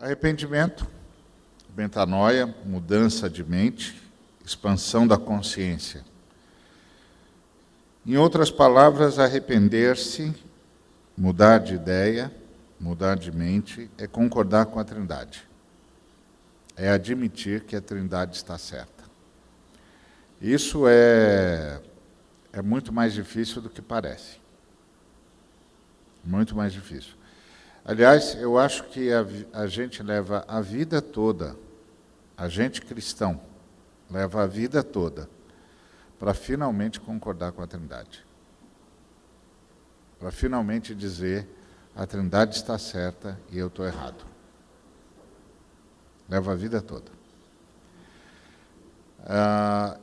Arrependimento, metanoia, mudança de mente, expansão da consciência. Em outras palavras, arrepender-se, mudar de ideia, mudar de mente, é concordar com a Trindade. É admitir que a Trindade está certa. Isso é muito mais difícil do que parece. Muito mais difícil. Aliás, eu acho que a gente leva a vida toda, a gente cristão, leva a vida toda para finalmente concordar com a Trindade. Para finalmente dizer, a Trindade está certa e eu estou errado. Leva a vida toda.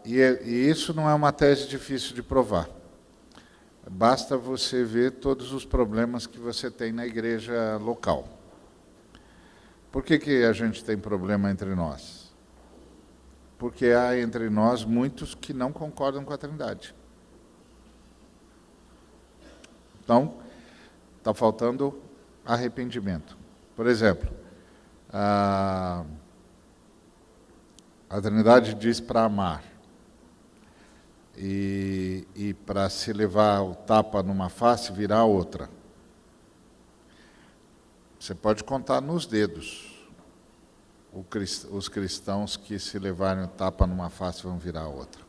E isso não é uma tese difícil de provar. Basta você ver todos os problemas que você tem na igreja local. Por que a gente tem problema entre nós? Porque há entre nós muitos que não concordam com a Trindade. Então, está faltando arrependimento. Por exemplo, a Trindade diz para amar. E para se levar o tapa numa face, virar outra. Você pode contar nos dedos os cristãos que se levarem o tapa numa face vão virar outra.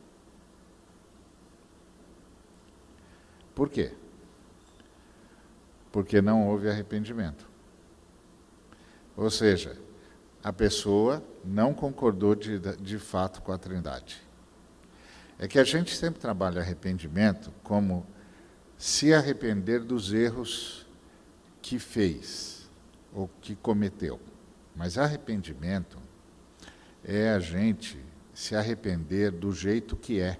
Por quê? Porque não houve arrependimento. Ou seja, a pessoa não concordou de fato com a Trindade. É que a gente sempre trabalha arrependimento como se arrepender dos erros que fez ou que cometeu. Mas arrependimento é a gente se arrepender do jeito que é.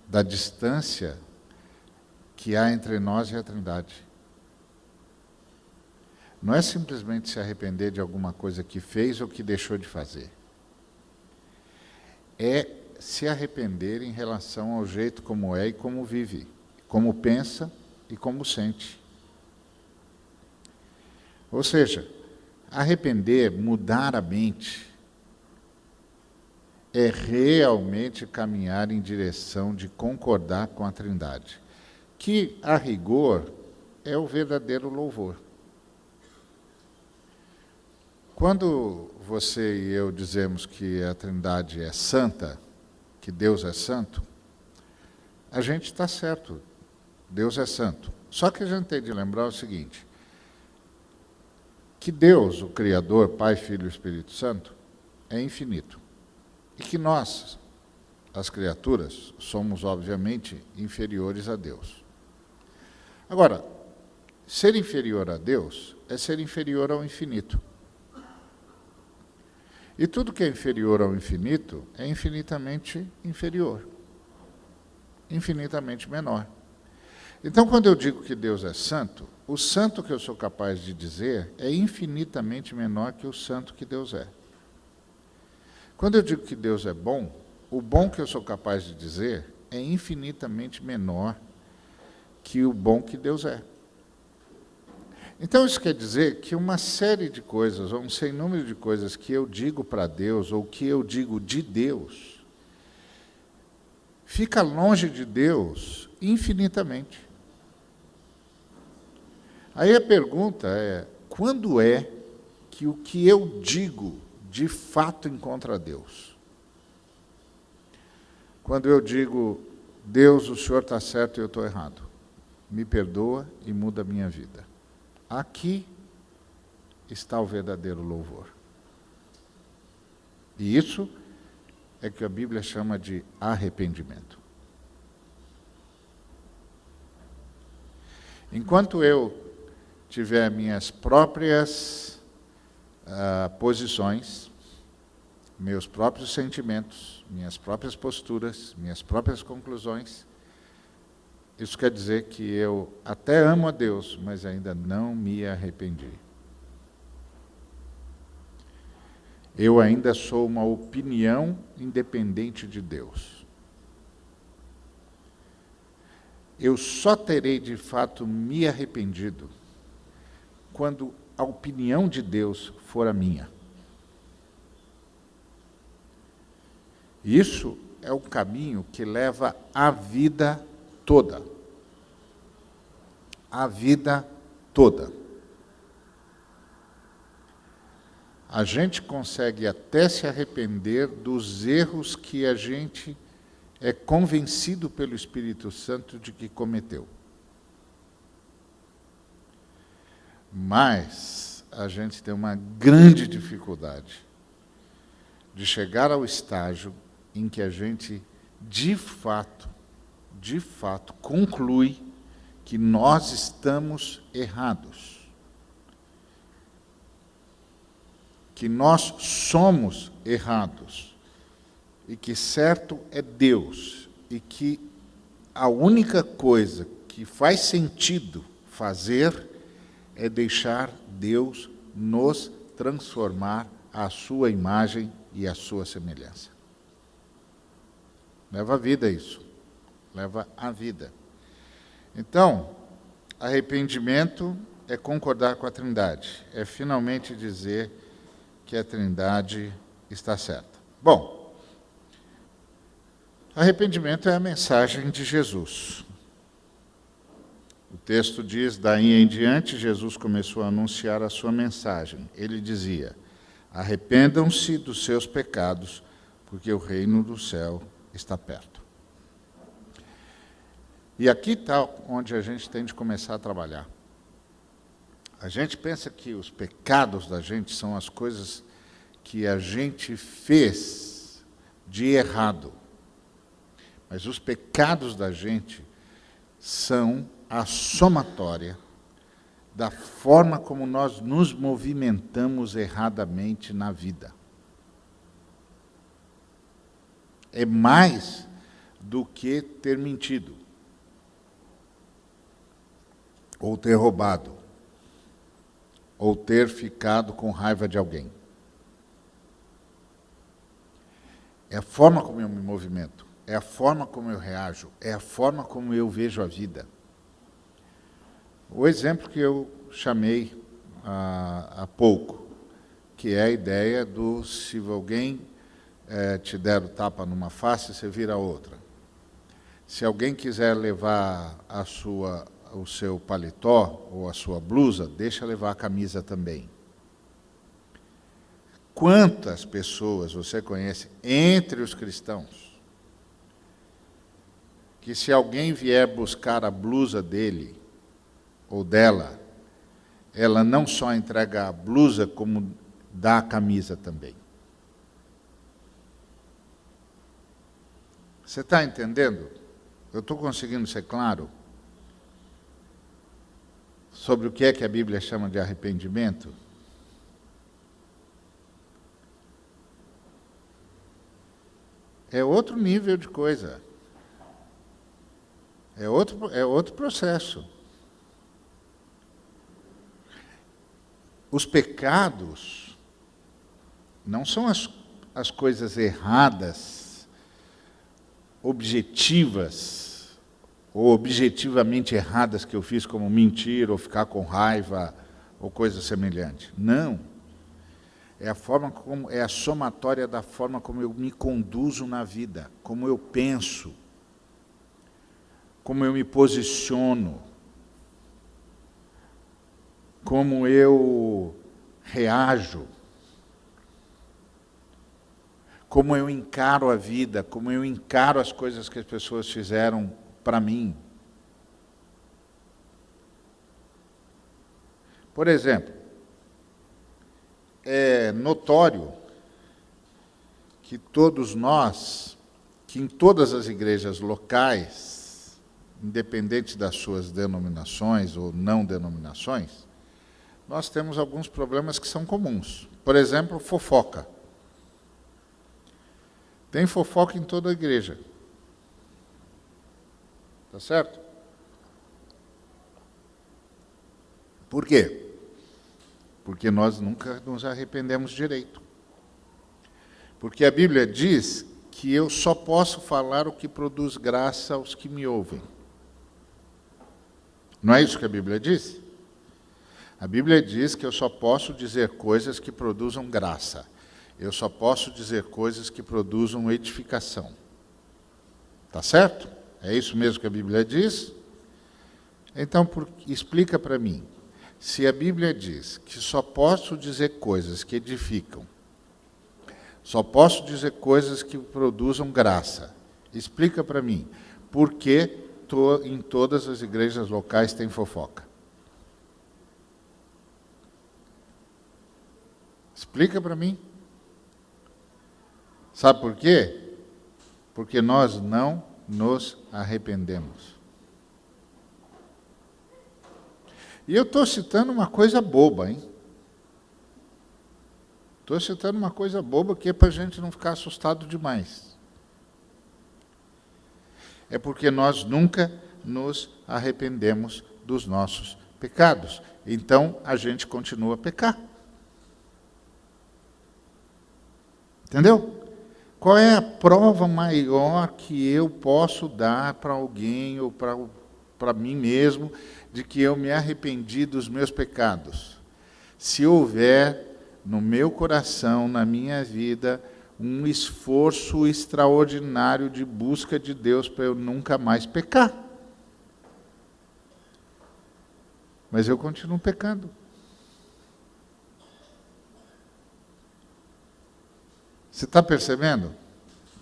Da distância que há entre nós e a Trindade. Não é simplesmente se arrepender de alguma coisa que fez ou que deixou de fazer. É se arrepender em relação ao jeito como é e como vive, como pensa e como sente. Ou seja, arrepender, mudar a mente, é realmente caminhar em direção de concordar com a Trindade, que, a rigor, é o verdadeiro louvor. Quando você e eu dizemos que a Trindade é santa, que Deus é santo, a gente está certo, Deus é santo. Só que a gente tem de lembrar o seguinte, que Deus, o Criador, Pai, Filho e Espírito Santo, é infinito. E que nós, as criaturas, somos obviamente inferiores a Deus. Agora, ser inferior a Deus é ser inferior ao infinito. E tudo que é inferior ao infinito é infinitamente inferior, infinitamente menor. Então, quando eu digo que Deus é santo, o santo que eu sou capaz de dizer é infinitamente menor que o santo que Deus é. Quando eu digo que Deus é bom, o bom que eu sou capaz de dizer é infinitamente menor que o bom que Deus é. Então, isso quer dizer que uma série de coisas, ou um sem número de coisas que eu digo para Deus, ou que eu digo de Deus, fica longe de Deus infinitamente. Aí a pergunta é, quando é que o que eu digo, de fato, encontra Deus? Quando eu digo, Deus, o Senhor está certo e eu estou errado. Me perdoa e muda a minha vida. Aqui está o verdadeiro louvor. E isso é que a Bíblia chama de arrependimento. Enquanto eu tiver minhas próprias posições, meus próprios sentimentos, minhas próprias posturas, minhas próprias conclusões, isso quer dizer que eu até amo a Deus, mas ainda não me arrependi. Eu ainda sou uma opinião independente de Deus. Eu só terei de fato me arrependido quando a opinião de Deus for a minha. Isso é o caminho que leva à vida toda. A vida toda. A gente consegue até se arrepender dos erros que a gente é convencido pelo Espírito Santo de que cometeu. Mas a gente tem uma grande dificuldade de chegar ao estágio em que a gente, de fato, conclui que nós estamos errados. Que nós somos errados. E que certo é Deus. E que a única coisa que faz sentido fazer é deixar Deus nos transformar à sua imagem e à sua semelhança. Leva a vida isso. Leva a vida. Então, arrependimento é concordar com a Trindade. É finalmente dizer que a Trindade está certa. Bom, arrependimento é a mensagem de Jesus. O texto diz, daí em diante, Jesus começou a anunciar a sua mensagem. Ele dizia, arrependam-se dos seus pecados, porque o reino do céu está perto. E aqui está onde a gente tem de começar a trabalhar. A gente pensa que os pecados da gente são as coisas que a gente fez de errado. Mas os pecados da gente são a somatória da forma como nós nos movimentamos erradamente na vida. É mais do que ter mentido, ou ter roubado, ou ter ficado com raiva de alguém. É a forma como eu me movimento, é a forma como eu reajo, é a forma como eu vejo a vida. O exemplo que eu chamei há pouco, que é a ideia do se alguém te der o tapa numa face, você vira a outra. Se alguém quiser levar o seu paletó ou a sua blusa, deixa levar a camisa também. Quantas pessoas você conhece entre os cristãos que se alguém vier buscar a blusa dele ou dela, ela não só entrega a blusa, como dá a camisa também? Você está entendendo? Eu estou conseguindo ser claro sobre o que é que a Bíblia chama de arrependimento? É outro nível de coisa. É outro processo. Os pecados não são as coisas erradas, objetivas, ou objetivamente erradas que eu fiz, como mentir, ou ficar com raiva, ou coisa semelhante. Não. É a somatória da forma como eu me conduzo na vida, como eu penso, como eu me posiciono, como eu reajo, como eu encaro a vida, como eu encaro as coisas que as pessoas fizeram para mim. Por exemplo, é notório que todos nós, que em todas as igrejas locais, independente das suas denominações ou não denominações, nós temos alguns problemas que são comuns. Por exemplo, fofoca. Tem fofoca em toda a igreja. Tá certo? Por quê? Porque nós nunca nos arrependemos direito. Porque a Bíblia diz que eu só posso falar o que produz graça aos que me ouvem. Não é isso que a Bíblia diz? A Bíblia diz que eu só posso dizer coisas que produzam graça. Eu só posso dizer coisas que produzam edificação. Tá certo? É isso mesmo que a Bíblia diz? Então, explica para mim. Se a Bíblia diz que só posso dizer coisas que edificam, só posso dizer coisas que produzam graça, explica para mim por que em todas as igrejas locais tem fofoca. Explica para mim. Sabe por quê? Porque nós não nos arrependemos. E eu estou citando uma coisa boba, hein? Estou citando uma coisa boba que é para a gente não ficar assustado demais. É porque nós nunca nos arrependemos dos nossos pecados. Então, a gente continua a pecar. Entendeu? Qual é a prova maior que eu posso dar para alguém ou para mim mesmo de que eu me arrependi dos meus pecados? Se houver no meu coração, na minha vida, um esforço extraordinário de busca de Deus para eu nunca mais pecar. Mas eu continuo pecando. Você está percebendo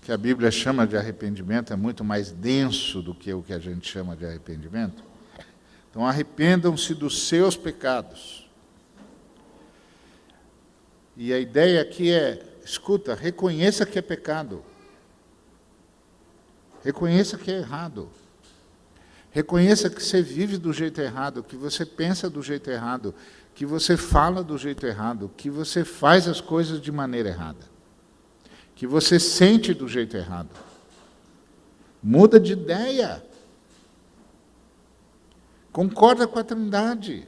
que a Bíblia chama de arrependimento é muito mais denso do que o que a gente chama de arrependimento? Então, arrependam-se dos seus pecados. E a ideia aqui é, escuta, reconheça que é pecado. Reconheça que é errado. Reconheça que você vive do jeito errado, que você pensa do jeito errado, que você fala do jeito errado, que você faz as coisas de maneira errada, que você sente do jeito errado. Muda de ideia. Concorda com a Trindade.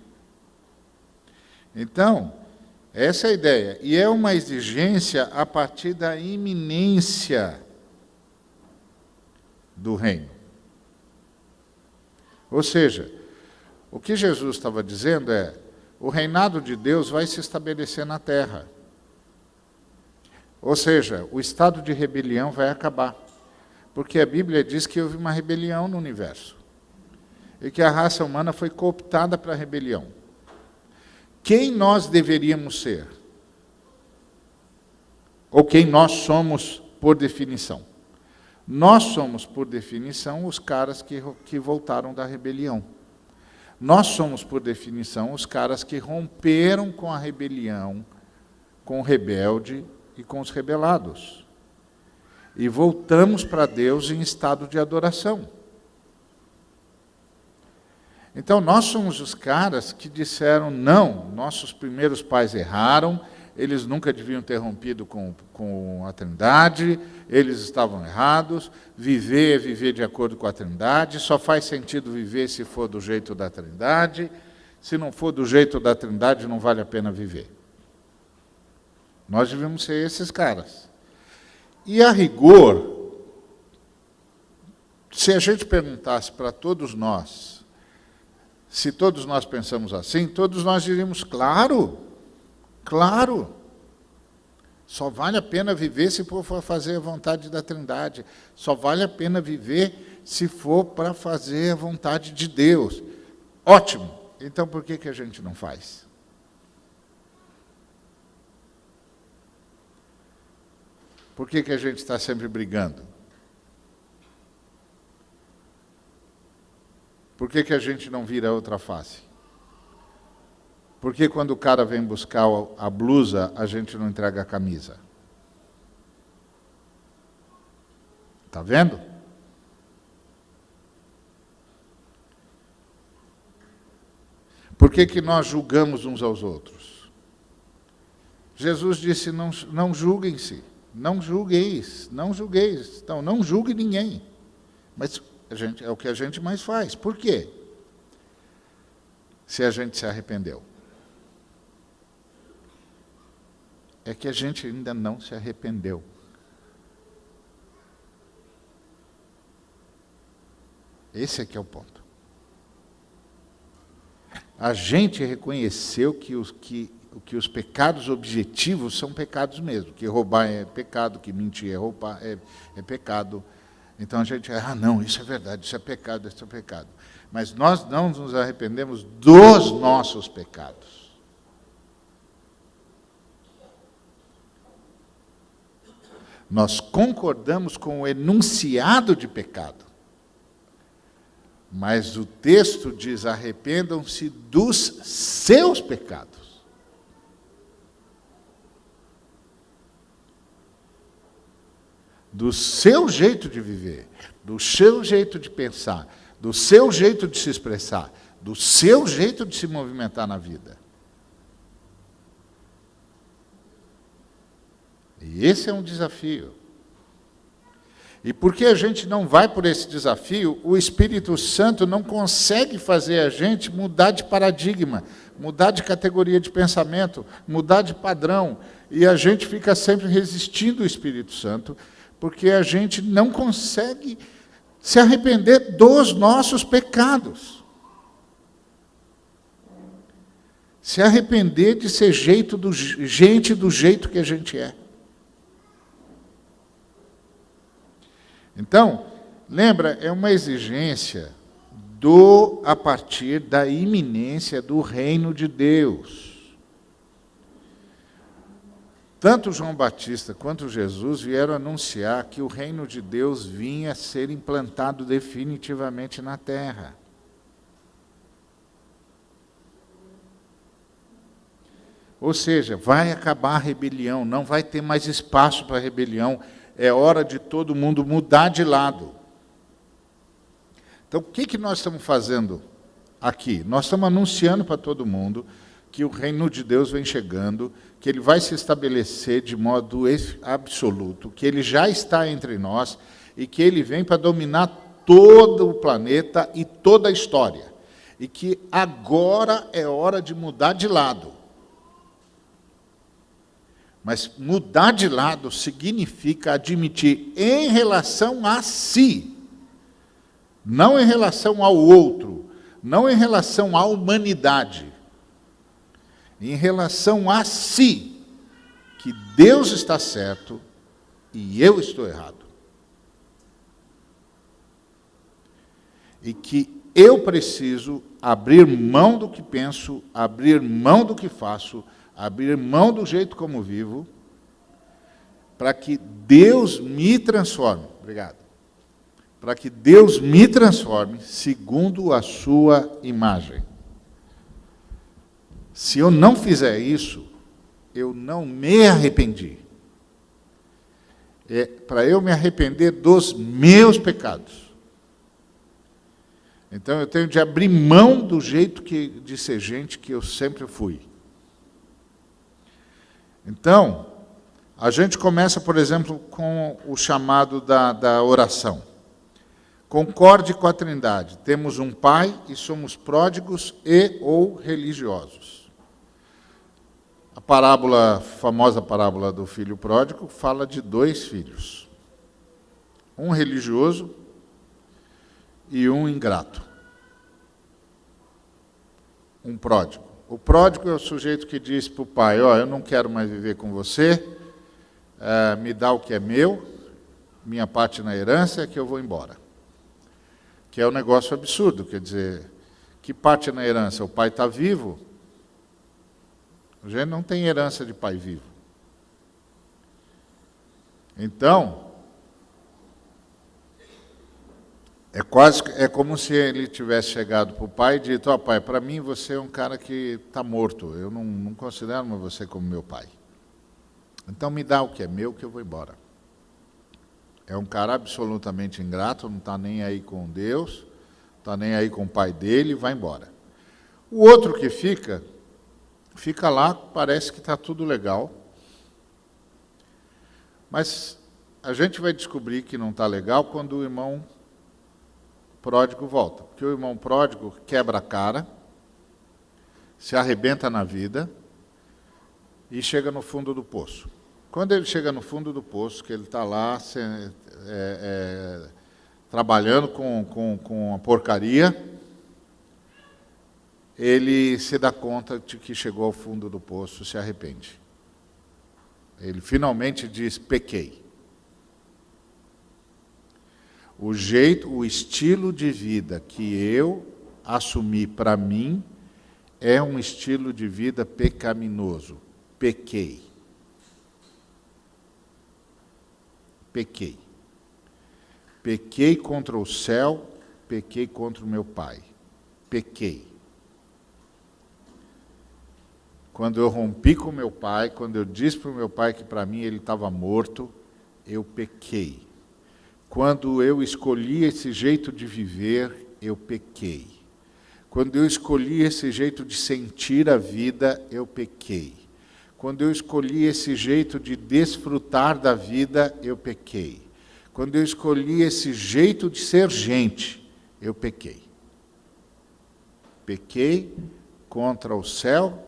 Então, essa é a ideia. E é uma exigência a partir da iminência do reino. Ou seja, o que Jesus estava dizendo é, o reinado de Deus vai se estabelecer na terra. Ou seja, o estado de rebelião vai acabar. Porque a Bíblia diz que houve uma rebelião no universo. E que a raça humana foi cooptada para a rebelião. Quem nós deveríamos ser? Ou quem nós somos por definição? Nós somos, por definição, os caras que voltaram da rebelião. Nós somos, por definição, os caras que romperam com a rebelião, com o rebelde e com os rebelados. E voltamos para Deus em estado de adoração. Então, nós somos os caras que disseram, não, nossos primeiros pais erraram, eles nunca deviam ter rompido com a Trindade, eles estavam errados, viver é viver de acordo com a Trindade, só faz sentido viver se for do jeito da Trindade, se não for do jeito da Trindade, não vale a pena viver. Nós devemos ser esses caras. E a rigor, se a gente perguntasse para todos nós, se todos nós pensamos assim, todos nós diríamos, claro, claro. Só vale a pena viver se for fazer a vontade da Trindade. Só vale a pena viver se for para fazer a vontade de Deus. Ótimo. Então por que a gente não faz? Por que a gente está sempre brigando? Por que a gente não vira a outra face? Por que quando o cara vem buscar a blusa, a gente não entrega a camisa? Está vendo? Por que nós julgamos uns aos outros? Jesus disse, não julguem-se, não julgueis, não julgueis. Então, não julgue ninguém. Mas é o que a gente mais faz. Por quê? Se a gente se arrependeu. É que a gente ainda não se arrependeu. Esse é que é o ponto. a gente reconheceu que os pecados objetivos são pecados mesmo, que roubar é pecado, que mentir é pecado. Então a gente, não, isso é verdade, isso é pecado, isso é pecado. Mas nós não nos arrependemos dos nossos pecados. Nós concordamos com o enunciado de pecado. Mas o texto diz, arrependam-se dos seus pecados. Do seu jeito de viver, do seu jeito de pensar, do seu jeito de se expressar, do seu jeito de se movimentar na vida. E esse é um desafio. E porque a gente não vai por esse desafio, o Espírito Santo não consegue fazer a gente mudar de paradigma, mudar de categoria de pensamento, mudar de padrão. E a gente fica sempre resistindo ao Espírito Santo, porque a gente não consegue se arrepender dos nossos pecados. Se arrepender de ser gente do jeito que a gente é. Então, lembra, é uma exigência a partir da iminência do reino de Deus. Tanto João Batista quanto Jesus vieram anunciar que o reino de Deus vinha a ser implantado definitivamente na terra. Ou seja, vai acabar a rebelião, não vai ter mais espaço para a rebelião. É hora de todo mundo mudar de lado. Então, o que nós estamos fazendo aqui? Nós estamos anunciando para todo mundo que o reino de Deus vem chegando, que ele vai se estabelecer de modo absoluto, que ele já está entre nós e que ele vem para dominar todo o planeta e toda a história. E que agora é hora de mudar de lado. Mas mudar de lado significa admitir em relação a si, não em relação ao outro, não em relação à humanidade, em relação a si, que Deus está certo e eu estou errado. E que eu preciso abrir mão do que penso, abrir mão do que faço, abrir mão do jeito como vivo, para que Deus me transforme. Obrigado. Para que Deus me transforme segundo a sua imagem. Se eu não fizer isso, eu não me arrependi. É para eu me arrepender dos meus pecados. Então eu tenho de abrir mão do jeito de ser gente que eu sempre fui. Então, a gente começa, por exemplo, com o chamado da oração. Concorde com a Trindade. Temos um Pai e somos pródigos e ou religiosos. A famosa parábola do filho pródigo fala de 2 filhos. Um religioso e um ingrato. Um pródigo. O pródigo é o sujeito que diz para o pai, eu não quero mais viver com você, me dá o que é meu, minha parte na herança é que eu vou embora. Que é um negócio absurdo, quer dizer, que parte na herança? O pai está vivo? A gente não tem herança de pai vivo. Então, é como se ele tivesse chegado para o pai e dito, pai, para mim você é um cara que está morto, eu não considero você como meu pai. Então me dá o que é meu que eu vou embora. É um cara absolutamente ingrato, não está nem aí com Deus, está nem aí com o pai dele, vai embora. O outro que fica lá, parece que está tudo legal, mas a gente vai descobrir que não está legal quando o irmão pródigo volta. Porque o irmão pródigo quebra a cara, se arrebenta na vida e chega no fundo do poço. Quando ele chega no fundo do poço, que ele está lá trabalhando com a porcaria, ele se dá conta de que chegou ao fundo do poço, se arrepende. Ele finalmente diz: pequei. O estilo de vida que eu assumi para mim é um estilo de vida pecaminoso. Pequei. Pequei. Pequei contra o céu, pequei contra o meu pai. Pequei. Quando eu rompi com meu pai, quando eu disse para o meu pai que para mim ele estava morto, eu pequei. Quando eu escolhi esse jeito de viver, eu pequei. Quando eu escolhi esse jeito de sentir a vida, eu pequei. Quando eu escolhi esse jeito de desfrutar da vida, eu pequei. Quando eu escolhi esse jeito de ser gente, eu pequei. Pequei contra o céu,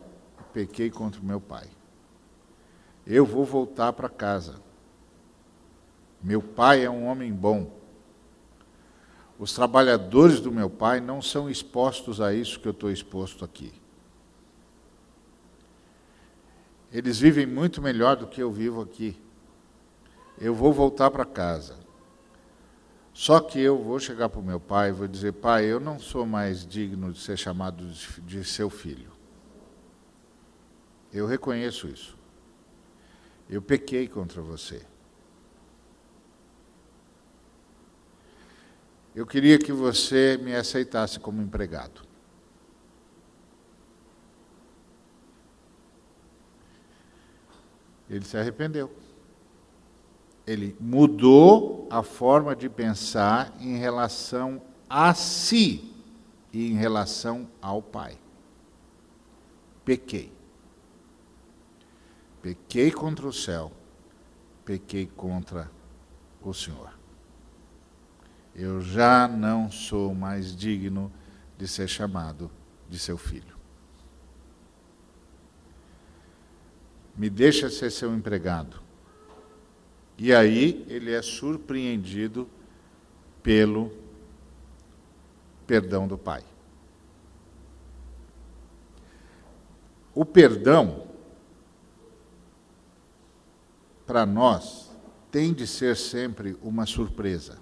pequei contra o meu pai. Eu vou voltar para casa. Meu pai é um homem bom. Os trabalhadores do meu pai não são expostos a isso que eu estou exposto aqui. Eles vivem muito melhor do que eu vivo aqui. Eu vou voltar para casa. Só que eu vou chegar para o meu pai e vou dizer: pai, eu não sou mais digno de ser chamado de seu filho. Eu reconheço isso. Eu pequei contra você. Eu queria que você me aceitasse como empregado. Ele se arrependeu. Ele mudou a forma de pensar em relação a si e em relação ao Pai. Pequei. Pequei contra o céu, pequei contra o Senhor. Eu já não sou mais digno de ser chamado de seu filho. Me deixa ser seu empregado. E aí ele é surpreendido pelo perdão do Pai. O perdão, para nós, tem de ser sempre uma surpresa.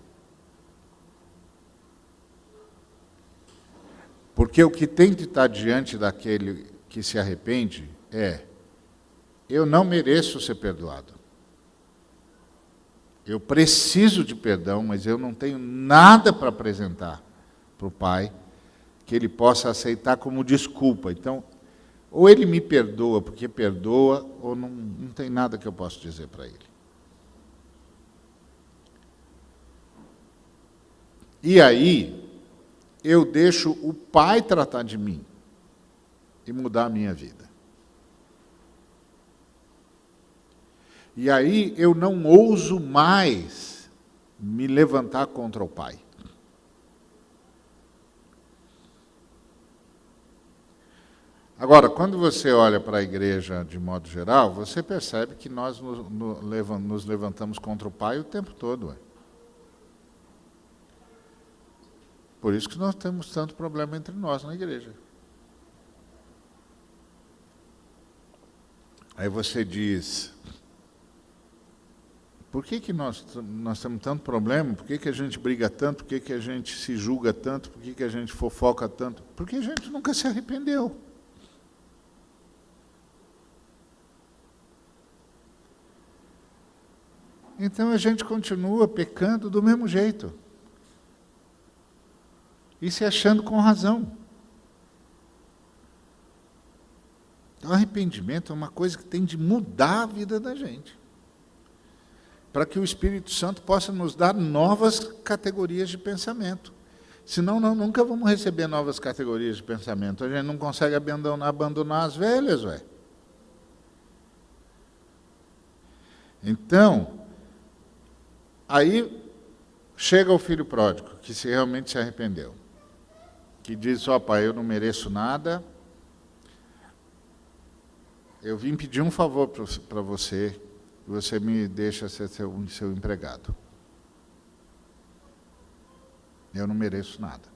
Porque o que tem de estar diante daquele que se arrepende é: eu não mereço ser perdoado. Eu preciso de perdão, mas eu não tenho nada para apresentar para o Pai que Ele possa aceitar como desculpa. Então, ou Ele me perdoa porque perdoa, ou não tem nada que eu possa dizer para Ele. E aí, eu deixo o Pai tratar de mim e mudar a minha vida. E aí eu não ouso mais me levantar contra o Pai. Agora, quando você olha para a igreja de modo geral, você percebe que nós nos levantamos contra o Pai o tempo todo. Ué. Por isso que nós temos tanto problema entre nós na igreja. Aí você diz: por que nós temos tanto problema? Por que a gente briga tanto? Por que a gente se julga tanto? Por que a gente fofoca tanto? Porque a gente nunca se arrependeu. Então a gente continua pecando do mesmo jeito. E se achando com razão. O arrependimento é uma coisa que tem de mudar a vida da gente. Para que o Espírito Santo possa nos dar novas categorias de pensamento. Senão, nunca vamos receber novas categorias de pensamento. A gente não consegue abandonar as velhas, ué. Então, aí chega o filho pródigo, que realmente se arrependeu. Que diz: ó pai, eu não mereço nada. Eu vim pedir um favor para você. Você me deixa ser seu empregado. Eu não mereço nada.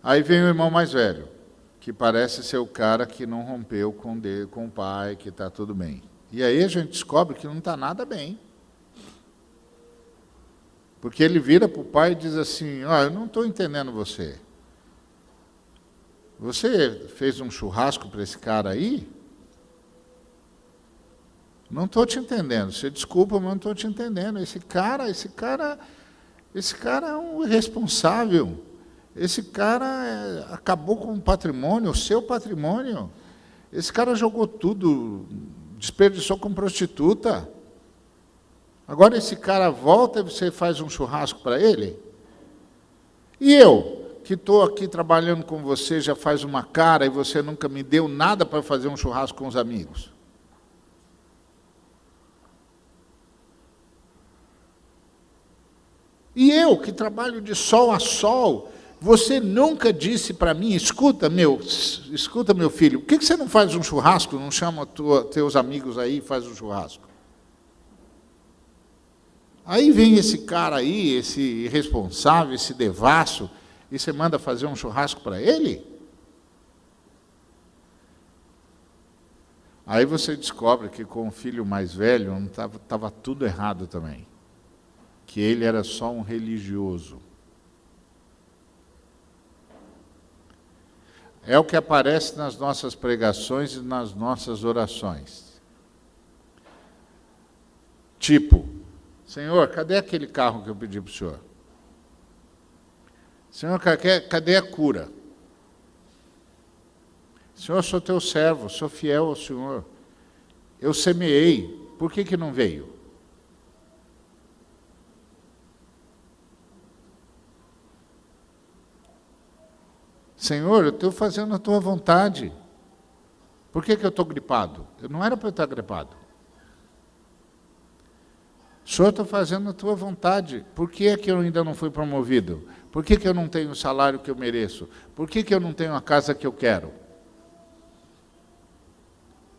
Aí vem o irmão mais velho, que parece ser o cara que não rompeu com o pai, que está tudo bem. E aí a gente descobre que não está nada bem. Porque ele vira para o pai e diz assim, eu não estou entendendo você. Você fez um churrasco para esse cara aí? Não estou te entendendo. Você desculpa, mas não estou te entendendo. Esse cara é um irresponsável. Esse cara acabou com o patrimônio, o seu patrimônio. Esse cara jogou tudo, desperdiçou com prostituta. Agora esse cara volta e você faz um churrasco para ele? E eu, que estou aqui trabalhando com você já faz uma cara e você nunca me deu nada para fazer um churrasco com os amigos? E eu, que trabalho de sol a sol, você nunca disse para mim, escuta meu filho, por que você não faz um churrasco, não chama teus amigos aí e faz um churrasco? Aí vem esse cara aí, esse irresponsável, esse devasso, e você manda fazer um churrasco para ele? Aí você descobre que com o filho mais velho estava tudo errado também. Que ele era só um religioso. É o que aparece nas nossas pregações e nas nossas orações. Tipo, Senhor, cadê aquele carro que eu pedi para o Senhor? Senhor, cadê a cura? Senhor, eu sou teu servo, sou fiel ao Senhor. Eu semeei, por que não veio? Senhor, eu estou fazendo a tua vontade. Por que eu estou gripado? Eu não era para eu estar gripado. Senhor, eu estou fazendo a tua vontade. Por que é que eu ainda não fui promovido? Por que eu não tenho o salário que eu mereço? Por que eu não tenho a casa que eu quero?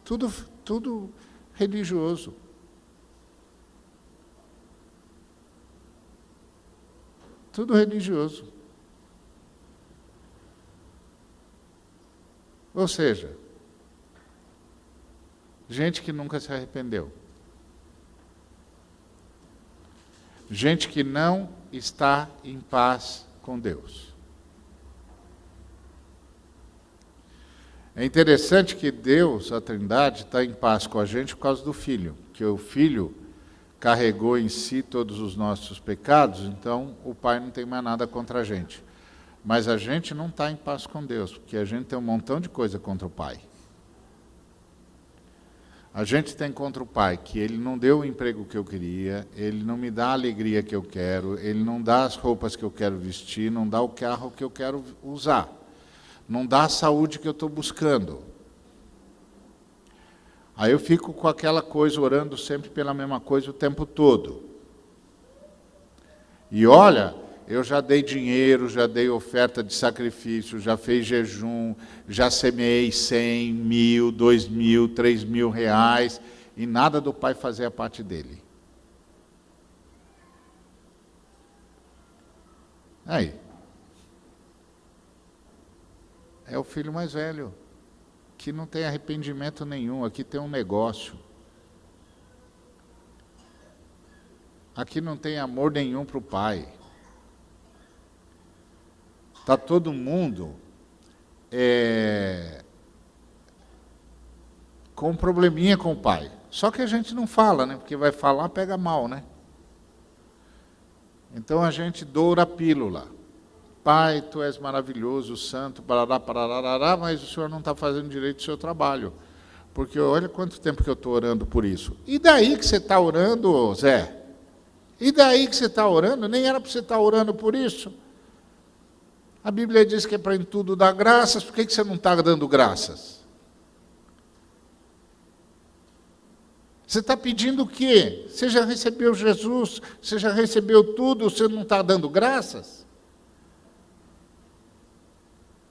Tudo religioso. Tudo religioso. Ou seja, gente que nunca se arrependeu. Gente que não está em paz com Deus. É interessante que Deus, a Trindade, está em paz com a gente por causa do Filho, que o Filho carregou em si todos os nossos pecados, então o Pai não tem mais nada contra a gente. Mas a gente não está em paz com Deus, porque a gente tem um montão de coisa contra o Pai. A gente tem contra o Pai que Ele não deu o emprego que eu queria, Ele não me dá a alegria que eu quero, Ele não dá as roupas que eu quero vestir, não dá o carro que eu quero usar, não dá a saúde que eu estou buscando. Aí eu fico com aquela coisa, orando sempre pela mesma coisa o tempo todo. E olha, eu já dei dinheiro, já dei oferta de sacrifício, já fiz jejum, já semeei 100, 1.000, 2.000, 3.000 reais, e nada do Pai fazer a parte dele. Aí. É o filho mais velho, que não tem arrependimento nenhum, aqui tem um negócio. Aqui não tem amor nenhum para o Pai. Está todo mundo com um probleminha com o Pai. Só que a gente não fala, né? Porque vai falar, pega mal, né? Então a gente doura a pílula. Pai, Tu és maravilhoso, santo, parará, parará, mas o Senhor não está fazendo direito o seu trabalho. Porque olha quanto tempo que eu estou orando por isso. E daí que você está orando, Zé? E daí que você está orando? Nem era para você estar orando por isso. A Bíblia diz que é para em tudo dar graças, por que você não está dando graças? Você está pedindo o quê? Você já recebeu Jesus, você já recebeu tudo, você não está dando graças?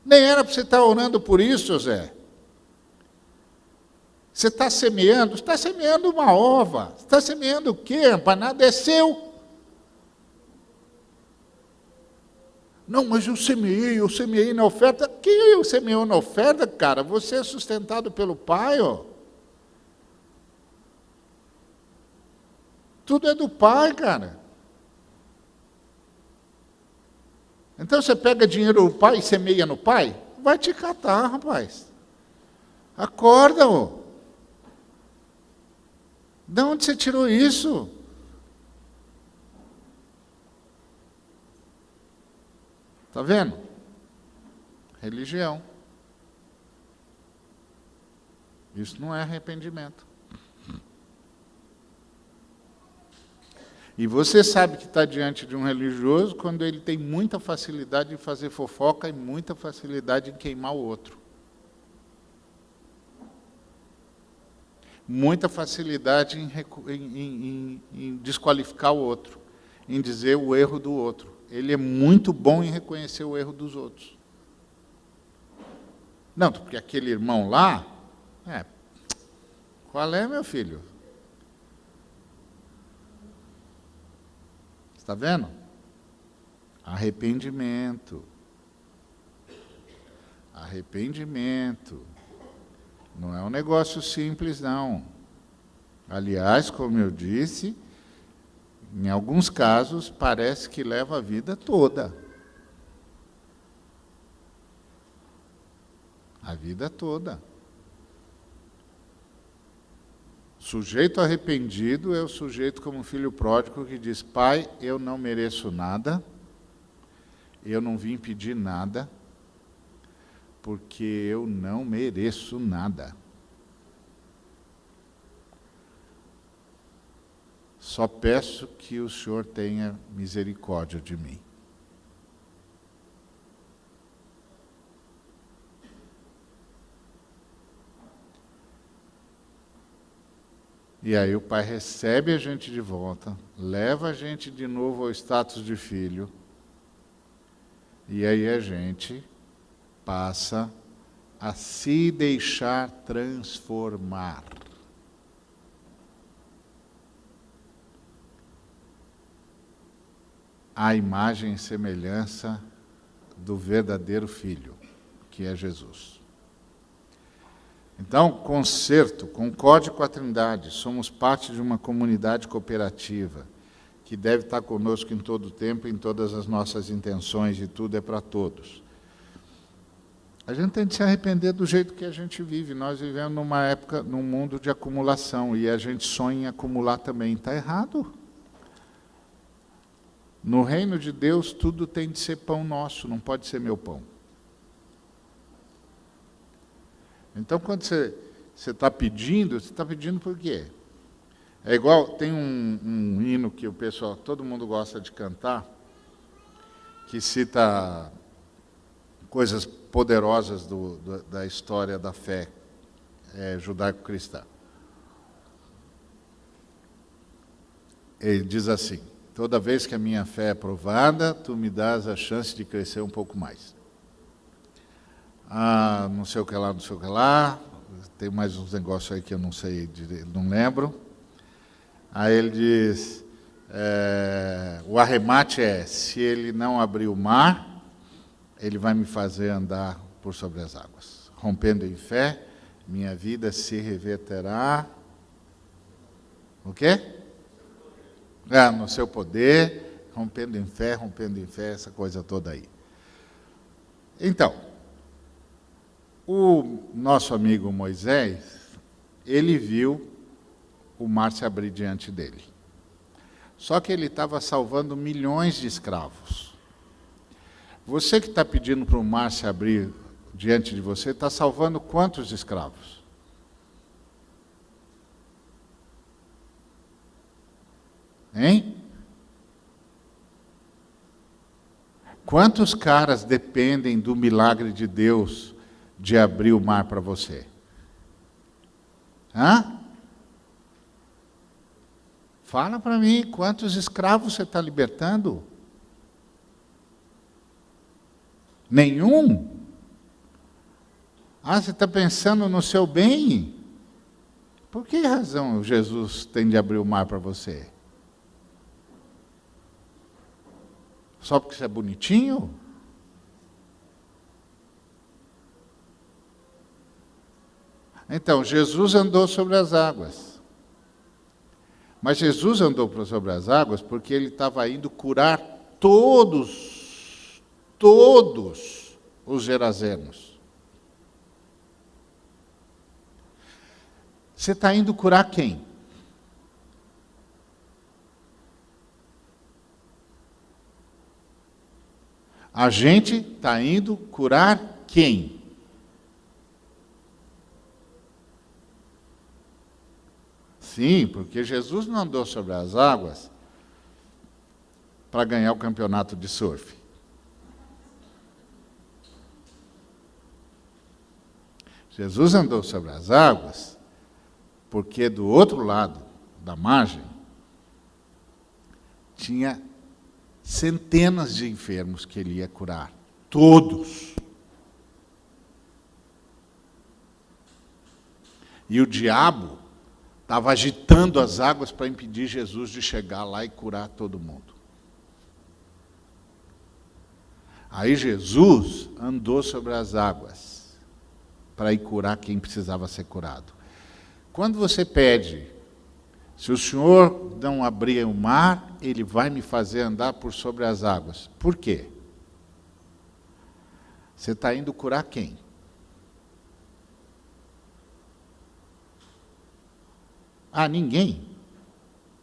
Nem era para você estar orando por isso, Zé. Você está semeando uma ova. Você está semeando o quê? Nada é seu. Não, mas eu semeei na oferta. Quem semeou na oferta, cara? Você é sustentado pelo Pai, ó. Tudo é do Pai, cara. Então você pega dinheiro do Pai e semeia no Pai? Vai te catar, rapaz. Acorda, ó. De onde você tirou isso? Está vendo? Religião. Isso não é arrependimento. E você sabe que está diante de um religioso quando ele tem muita facilidade em fazer fofoca e muita facilidade em queimar o outro. Muita facilidade em desqualificar o outro, em dizer o erro do outro. Ele é muito bom em reconhecer o erro dos outros. Não, porque aquele irmão lá... qual é, meu filho? Está vendo? Arrependimento. Arrependimento. Não é um negócio simples, não. Aliás, como eu disse, em alguns casos parece que leva a vida toda. A vida toda. Sujeito arrependido é o sujeito como filho pródigo que diz: Pai, eu não mereço nada, eu não vim pedir nada, porque eu não mereço nada. Só peço que o Senhor tenha misericórdia de mim. E aí o Pai recebe a gente de volta, leva a gente de novo ao status de filho, e aí a gente passa a se deixar transformar. À imagem e semelhança do verdadeiro Filho, que é Jesus. Então, concorde com a Trindade, somos parte de uma comunidade cooperativa, que deve estar conosco em todo o tempo, em todas as nossas intenções, e tudo é para todos. A gente tem de se arrepender do jeito que a gente vive. Nós vivemos numa época, num mundo de acumulação, e a gente sonha em acumular também. Está errado. No reino de Deus, tudo tem de ser pão nosso, não pode ser meu pão. Então, quando você está pedindo, você está pedindo por quê? É igual, tem um hino que o pessoal, todo mundo gosta de cantar, que cita coisas poderosas da história da fé judaico-cristã. Ele diz assim: toda vez que a minha fé é provada, tu me dás a chance de crescer um pouco mais. Não sei o que lá, não sei o que lá, tem mais uns negócios aí que eu não sei, não lembro. Aí ele diz, o arremate é: se ele não abrir o mar, ele vai me fazer andar por sobre as águas. Rompendo em fé, minha vida se reverterá. O quê? No seu poder, rompendo em fé, essa coisa toda aí. Então, o nosso amigo Moisés, ele viu o mar se abrir diante dele. Só que ele estava salvando milhões de escravos. Você que está pedindo para o mar se abrir diante de você, está salvando quantos escravos? Hein? Quantos caras dependem do milagre de Deus de abrir o mar para você? Fala para mim, quantos escravos você está libertando? Nenhum? Você está pensando no seu bem? Por que razão Jesus tem de abrir o mar para você? Só porque você é bonitinho? Então, Jesus andou sobre as águas. Mas Jesus andou sobre as águas porque ele estava indo curar todos os gerazenos. Você está indo curar quem? A gente está indo curar quem? Sim, porque Jesus não andou sobre as águas para ganhar o campeonato de surf. Jesus andou sobre as águas porque do outro lado da margem tinha centenas de enfermos que ele ia curar. Todos. E o diabo estava agitando as águas para impedir Jesus de chegar lá e curar todo mundo. Aí Jesus andou sobre as águas para ir curar quem precisava ser curado. Quando você pede, se o Senhor não abrir o mar, Ele vai me fazer andar por sobre as águas. Por quê? Você está indo curar quem? Ah, ninguém?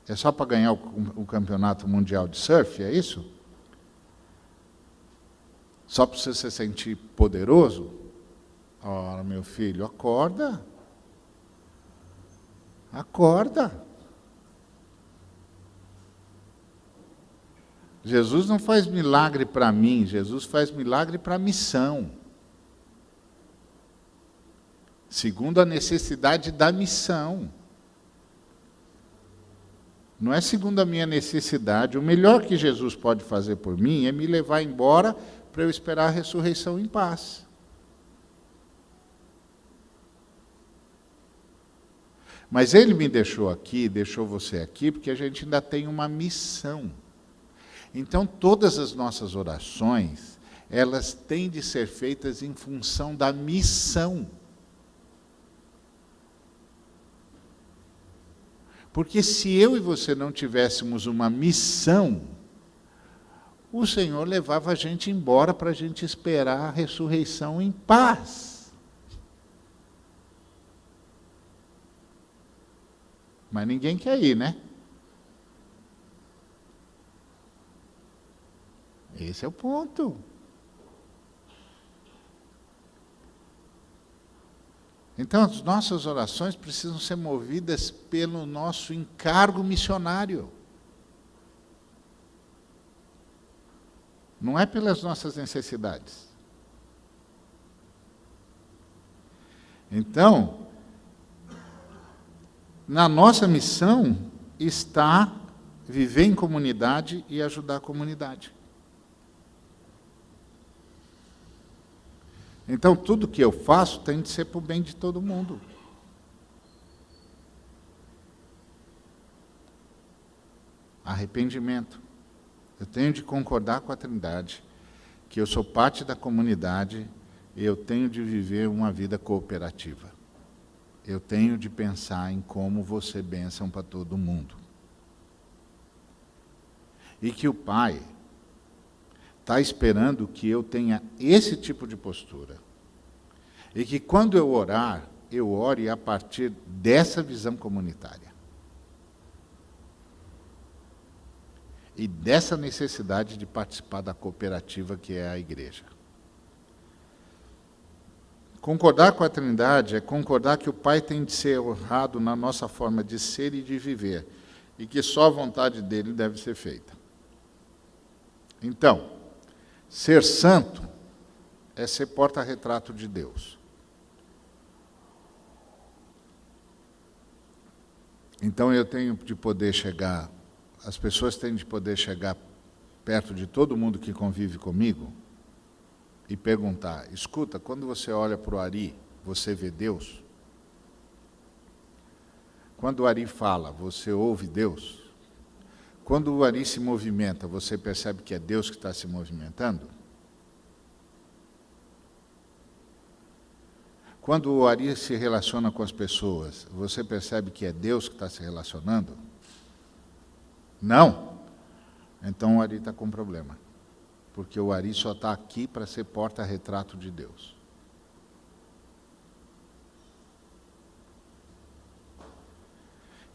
É só para ganhar o campeonato mundial de surf, é isso? Só para você se sentir poderoso? Ora, meu filho, acorda. Acorda. Jesus não faz milagre para mim, Jesus faz milagre para a missão. Segundo a necessidade da missão. Não é segundo a minha necessidade. O melhor que Jesus pode fazer por mim é me levar embora para eu esperar a ressurreição em paz. Mas Ele me deixou aqui, deixou você aqui, porque a gente ainda tem uma missão. Então, todas as nossas orações, elas têm de ser feitas em função da missão. Porque se eu e você não tivéssemos uma missão, o Senhor levava a gente embora para a gente esperar a ressurreição em paz. Mas ninguém quer ir, né? Esse é o ponto. Então, as nossas orações precisam ser movidas pelo nosso encargo missionário. Não é pelas nossas necessidades. Então, na nossa missão está viver em comunidade e ajudar a comunidade. Então, tudo que eu faço tem de ser para o bem de todo mundo. Arrependimento. Eu tenho de concordar com a Trindade, que eu sou parte da comunidade e eu tenho de viver uma vida cooperativa. Eu tenho de pensar em como vou ser bênção para todo mundo. E que o Pai está esperando que eu tenha esse tipo de postura. E que quando eu orar, eu ore a partir dessa visão comunitária. E dessa necessidade de participar da cooperativa que é a igreja. Concordar com a Trindade é concordar que o Pai tem de ser honrado na nossa forma de ser e de viver, e que só a vontade dele deve ser feita. Então, ser santo é ser porta-retrato de Deus. Então eu tenho de poder chegar, as pessoas têm de poder chegar perto de todo mundo que convive comigo e perguntar, escuta, quando você olha para o Ari, você vê Deus? Quando o Ari fala, você ouve Deus? Quando o Ari se movimenta, você percebe que é Deus que está se movimentando? Quando o Ari se relaciona com as pessoas, você percebe que é Deus que está se relacionando? Não? Então o Ari está com problema. Porque o Ari só está aqui para ser porta-retrato de Deus.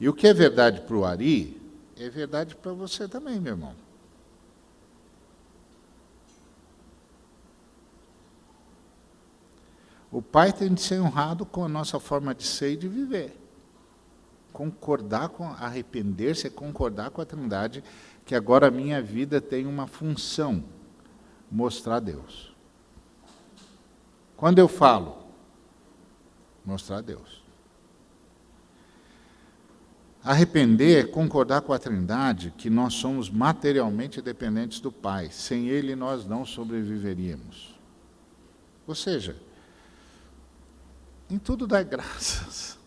E o que é verdade para o Ari, é verdade para você também, meu irmão. O Pai tem de ser honrado com a nossa forma de ser e de viver. Concordar com, arrepender-se é concordar com a Trindade, que agora a minha vida tem uma função, mostrar Deus. Quando eu falo, mostrar Deus. Arrepender é concordar com a Trindade que nós somos materialmente dependentes do Pai. Sem Ele nós não sobreviveríamos. Ou seja, em tudo dai graças.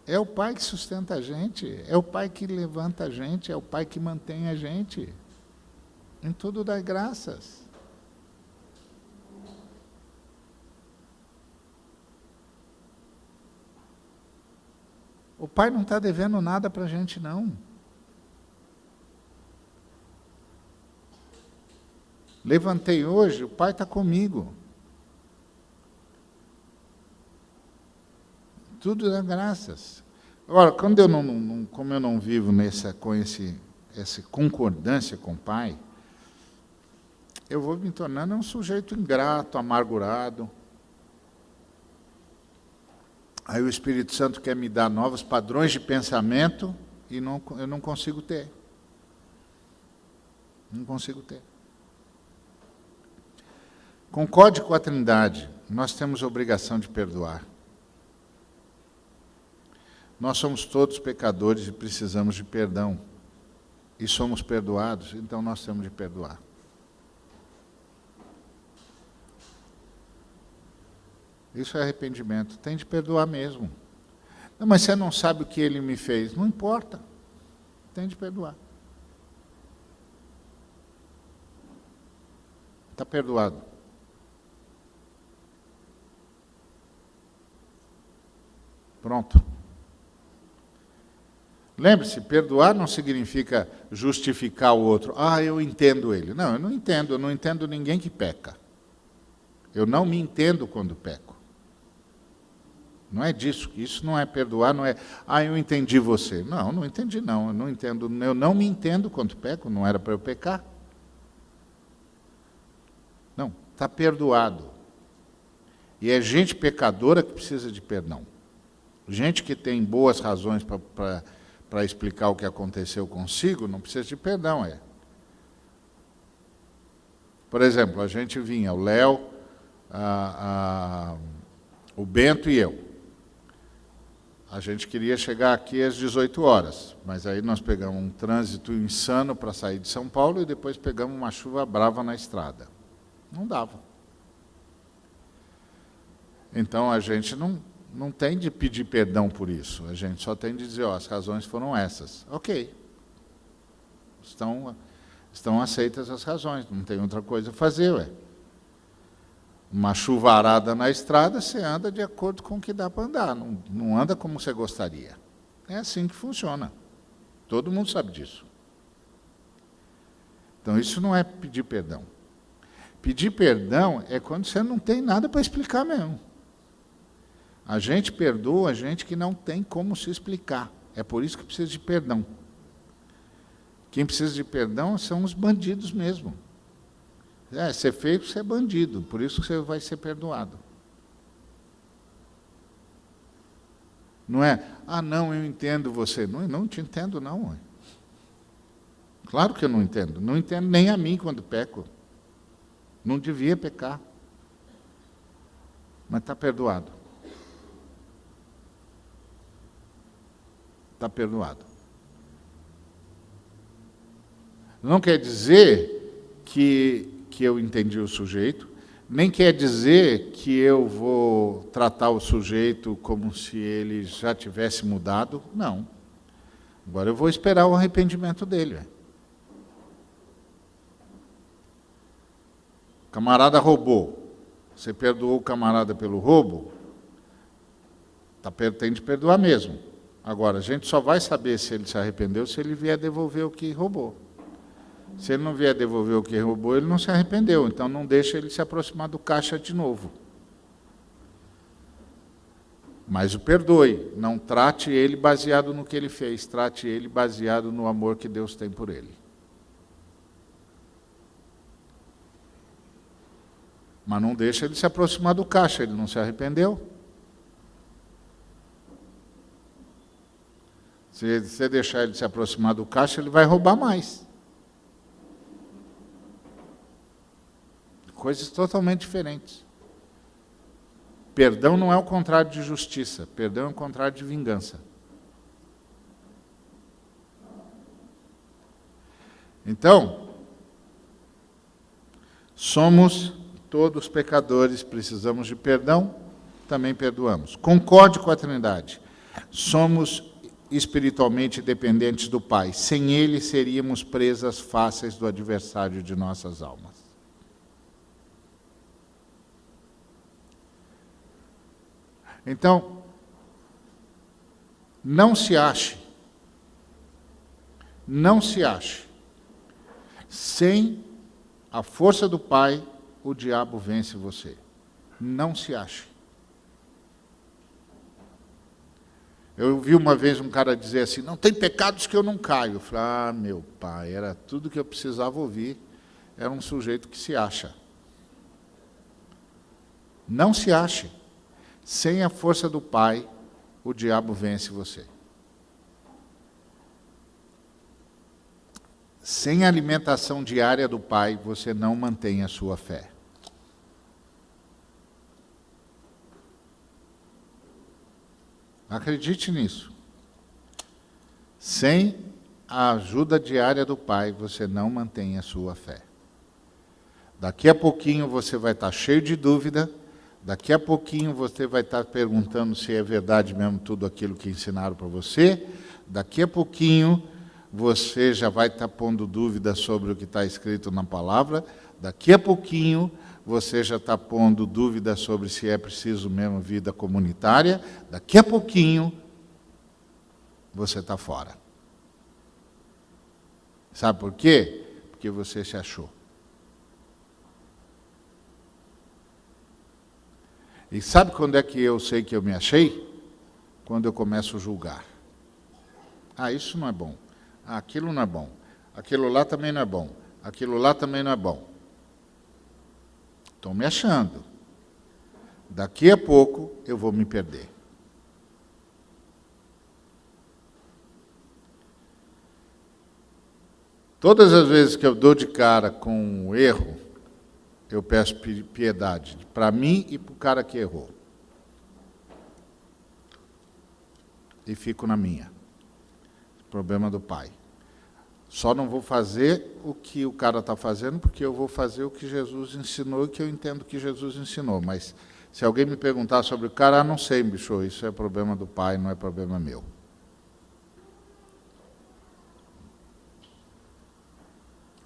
É o Pai que sustenta a gente, é o Pai que levanta a gente, é o Pai que mantém a gente. Em tudo dai graças. O Pai não está devendo nada para a gente, não. Levantei hoje, o Pai está comigo. Tudo dá graças. Agora, quando eu como eu não vivo com essa concordância com o Pai, eu vou me tornando um sujeito ingrato, amargurado. Aí o Espírito Santo quer me dar novos padrões de pensamento e eu não consigo ter. Não consigo ter. Concorde com a Trindade, nós temos a obrigação de perdoar. Nós somos todos pecadores e precisamos de perdão. E somos perdoados, então nós temos de perdoar. Isso é arrependimento. Tem de perdoar mesmo. Não, mas você não sabe o que ele me fez. Não importa. Tem de perdoar. Está perdoado. Pronto. Lembre-se, perdoar não significa justificar o outro. Ah, eu entendo ele. Não, eu não entendo ninguém que peca. Eu não me entendo quando peco. Não é disso, isso não é perdoar, não é, eu entendi você. Não, não entendi não, eu não me entendo quando peco, não era para eu pecar. Não, está perdoado. E é gente pecadora que precisa de perdão. Gente que tem boas razões para explicar o que aconteceu consigo, não precisa de perdão. Por exemplo, a gente vinha, o Léo, o Bento e eu. A gente queria chegar aqui às 18 horas, mas aí nós pegamos um trânsito insano para sair de São Paulo e depois pegamos uma chuva brava na estrada. Não dava. Então a gente não tem de pedir perdão por isso, a gente só tem de dizer, as razões foram essas. Ok. Estão aceitas as razões, não tem outra coisa a fazer, Uma chuvarada na estrada, você anda de acordo com o que dá para andar, não anda como você gostaria. É assim que funciona. Todo mundo sabe disso. Então, isso não é pedir perdão. Pedir perdão é quando você não tem nada para explicar mesmo. A gente perdoa a gente que não tem como se explicar. É por isso que precisa de perdão. Quem precisa de perdão são os bandidos mesmo. Ser feio, você é bandido, por isso que você vai ser perdoado. Não é, não, eu entendo você. Não te entendo, não. Claro que eu não entendo. Não entendo nem a mim quando peco. Não devia pecar. Mas está perdoado. Está perdoado. Não quer dizer que eu entendi o sujeito, nem quer dizer que eu vou tratar o sujeito como se ele já tivesse mudado, não. Agora eu vou esperar o arrependimento dele. O camarada roubou. Você perdoou o camarada pelo roubo? Tem de perdoar mesmo. Agora, a gente só vai saber se ele se arrependeu se ele vier devolver o que roubou. Se ele não vier devolver o que roubou, ele não se arrependeu. Então, não deixa ele se aproximar do caixa de novo. Mas o perdoe. Não trate ele baseado no que ele fez. Trate ele baseado no amor que Deus tem por ele. Mas não deixa ele se aproximar do caixa. Ele não se arrependeu. Se você deixar ele se aproximar do caixa, ele vai roubar mais. Coisas totalmente diferentes. Perdão não é o contrário de justiça. Perdão é o contrário de vingança. Então, somos todos pecadores, precisamos de perdão, também perdoamos. Concorde com a Trindade. Somos espiritualmente dependentes do Pai. Sem Ele, seríamos presas fáceis do adversário de nossas almas. Então, não se ache, sem a força do Pai, o diabo vence você. Não se ache. Eu vi uma vez um cara dizer assim, não tem pecados que eu não caio. Eu falei, meu pai, era tudo que eu precisava ouvir. Era um sujeito que se acha. Não se ache. Sem a força do Pai, o diabo vence você. Sem a alimentação diária do Pai, você não mantém a sua fé. Acredite nisso. Sem a ajuda diária do Pai, você não mantém a sua fé. Daqui a pouquinho você vai estar cheio de dúvida. Daqui a pouquinho você vai estar perguntando se é verdade mesmo tudo aquilo que ensinaram para você. Daqui a pouquinho você já vai estar pondo dúvidas sobre o que está escrito na palavra. Daqui a pouquinho você já está pondo dúvidas sobre se é preciso mesmo vida comunitária. Daqui a pouquinho você está fora. Sabe por quê? Porque você se achou. E sabe quando é que eu sei que eu me achei? Quando eu começo a julgar. Isso não é bom. Aquilo não é bom. Aquilo lá também não é bom. Aquilo lá também não é bom. Estou me achando. Daqui a pouco eu vou me perder. Todas as vezes que eu dou de cara com um erro, eu peço piedade para mim e para o cara que errou. E fico na minha. Problema do Pai. Só não vou fazer o que o cara está fazendo, porque eu vou fazer o que Jesus ensinou e que eu entendo que Jesus ensinou. Mas se alguém me perguntar sobre o cara, não sei, bicho, isso é problema do Pai, não é problema meu.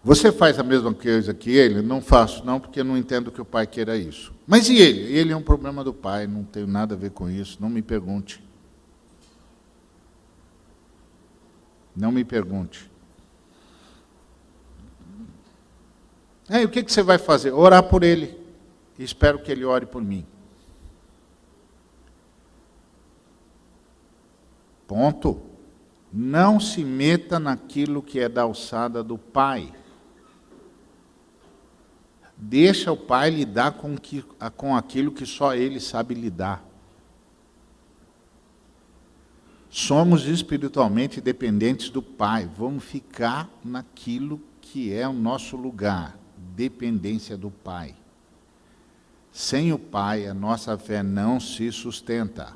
Você faz a mesma coisa que ele? Não faço, não, porque eu não entendo que o Pai queira isso. Mas e ele? Ele é um problema do Pai, não tenho nada a ver com isso, não me pergunte. Não me pergunte. E o que você vai fazer? Orar por ele. E espero que ele ore por mim. Ponto. Não se meta naquilo que é da alçada do Pai. Deixa o Pai lidar com aquilo que só Ele sabe lidar. Somos espiritualmente dependentes do Pai. Vamos ficar naquilo que é o nosso lugar. Dependência do Pai. Sem o Pai, a nossa fé não se sustenta.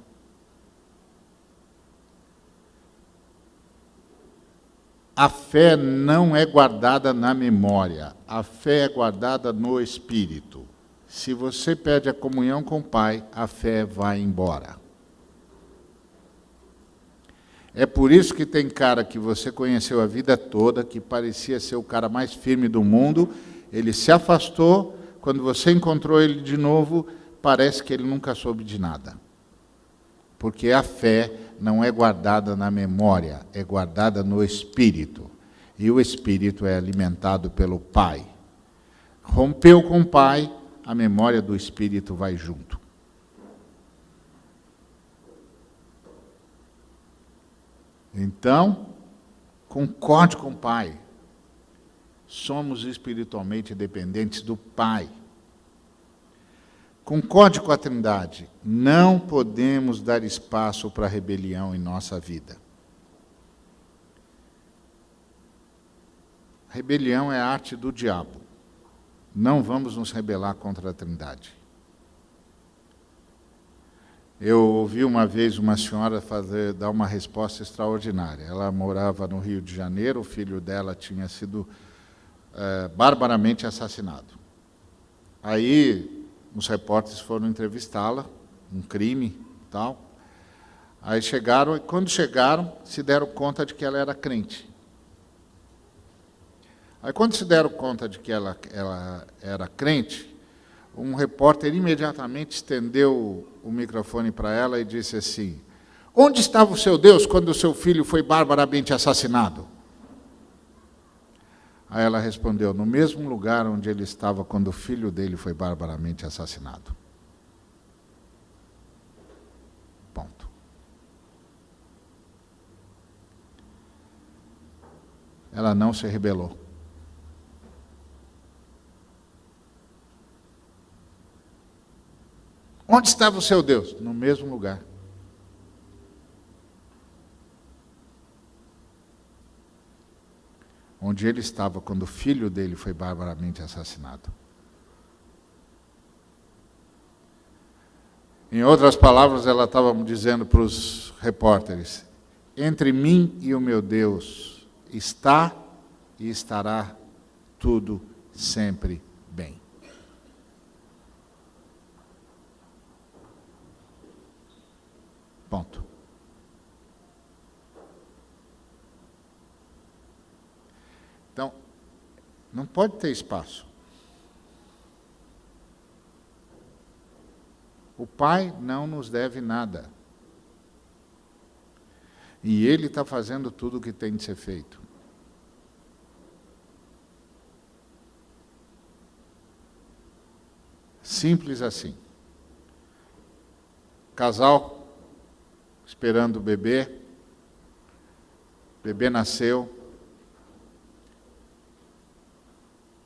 A fé não é guardada na memória, a fé é guardada no Espírito. Se você perde a comunhão com o Pai, a fé vai embora. É por isso que tem cara que você conheceu a vida toda, que parecia ser o cara mais firme do mundo, ele se afastou, quando você encontrou ele de novo, parece que ele nunca soube de nada. Porque a fé não é guardada na memória, é guardada no Espírito. E o Espírito é alimentado pelo Pai. Rompeu com o Pai, a memória do Espírito vai junto. Então, concorde com o Pai. Somos espiritualmente dependentes do Pai. Concorde com a Trindade. Não podemos dar espaço para a rebelião em nossa vida. A rebelião é a arte do diabo. Não vamos nos rebelar contra a Trindade. Eu ouvi uma vez uma senhora dar uma resposta extraordinária. Ela morava no Rio de Janeiro, o filho dela tinha sido barbaramente assassinado. Aí, os repórteres foram entrevistá-la, um crime e tal. Aí chegaram, e quando chegaram, se deram conta de que ela era crente. Aí quando se deram conta de que ela era crente, um repórter imediatamente estendeu o microfone para ela e disse assim: onde estava o seu Deus quando o seu filho foi barbaramente assassinado? Aí ela respondeu: no mesmo lugar onde ele estava quando o filho dele foi barbaramente assassinado. Ponto. Ela não se rebelou. Onde estava o seu Deus? No mesmo lugar. Onde ele estava quando o filho dele foi barbaramente assassinado. Em outras palavras, ela estava dizendo para os repórteres: entre mim e o meu Deus está e estará tudo sempre bem. Ponto. Então, não pode ter espaço. O Pai não nos deve nada. E Ele está fazendo tudo o que tem de ser feito. Simples assim. Casal esperando o bebê nasceu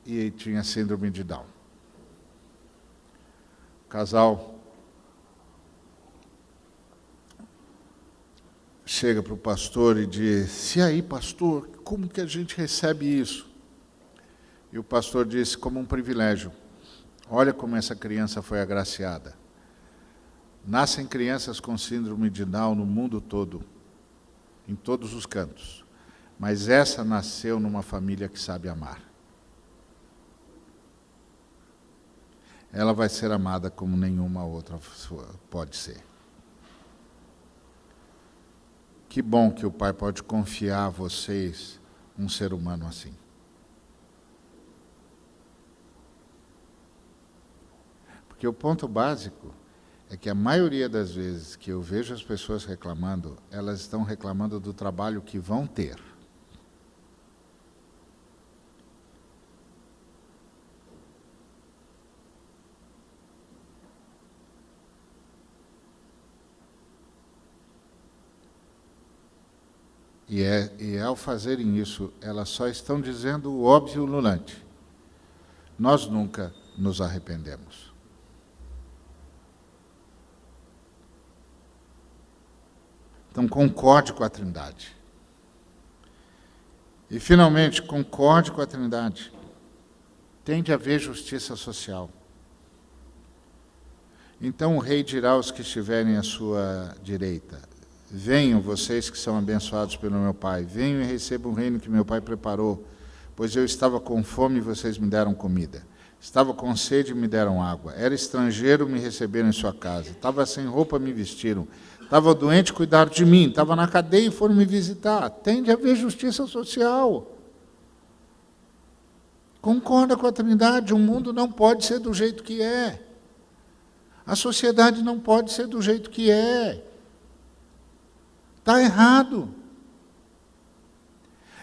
e tinha síndrome de Down. O casal chega para o pastor e diz: e aí, pastor, como que a gente recebe isso? E o pastor disse: como um privilégio. Olha como essa criança foi agraciada. Nascem crianças com síndrome de Down no mundo todo, em todos os cantos. Mas essa nasceu numa família que sabe amar. Ela vai ser amada como nenhuma outra pode ser. Que bom que o Pai pode confiar a vocês um ser humano assim. Porque o ponto básico é que a maioria das vezes que eu vejo as pessoas reclamando, elas estão reclamando do trabalho que vão ter. E ao fazerem isso, elas só estão dizendo o óbvio ululante. Nós nunca nos arrependemos. Então, concorde com a Trindade. E, finalmente, concorde com a Trindade. Tem de haver justiça social. Então o rei dirá aos que estiverem à sua direita: venham, vocês que são abençoados pelo meu Pai, venham e recebam o reino que meu Pai preparou, pois eu estava com fome e vocês me deram comida. Estava com sede e me deram água. Era estrangeiro, me receberam em sua casa. Estava sem roupa, me vestiram. Estava doente, cuidaram de mim. Estava na cadeia e foram me visitar. Tem de haver justiça social. Concorda com a Trindade, o mundo não pode ser do jeito que é. A sociedade não pode ser do jeito que é. Está errado.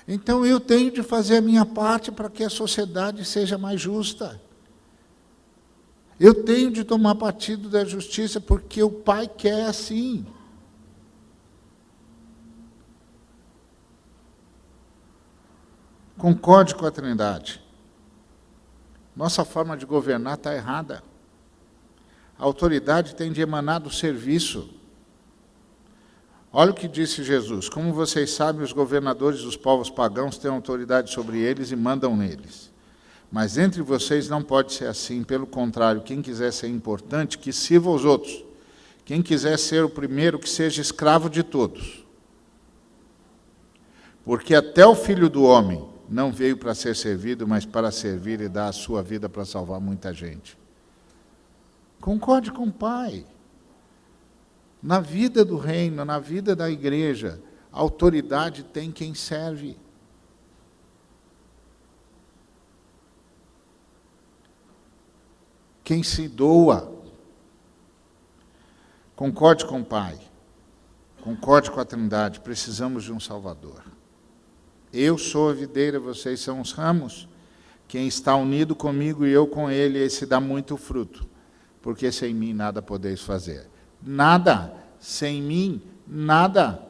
Então eu tenho de fazer a minha parte para que a sociedade seja mais justa. Eu tenho de tomar partido da justiça porque o Pai quer assim. Concorde com a Trindade. Nossa forma de governar está errada. A autoridade tem de emanar do serviço. Olha o que disse Jesus. Como vocês sabem, os governadores dos povos pagãos têm autoridade sobre eles e mandam neles. Mas entre vocês não pode ser assim. Pelo contrário, quem quiser ser importante, que sirva aos outros. Quem quiser ser o primeiro, que seja escravo de todos. Porque até o Filho do Homem não veio para ser servido, mas para servir e dar a sua vida para salvar muita gente. Concorde com o Pai. Na vida do reino, na vida da igreja, a autoridade tem quem serve. Quem se doa. Concorde com o Pai. Concorde com a Trindade. Precisamos de um Salvador. Eu sou a videira, vocês são os ramos. Quem está unido comigo e eu com ele, esse dá muito fruto. Porque sem mim nada podeis fazer. Nada. Sem mim, nada.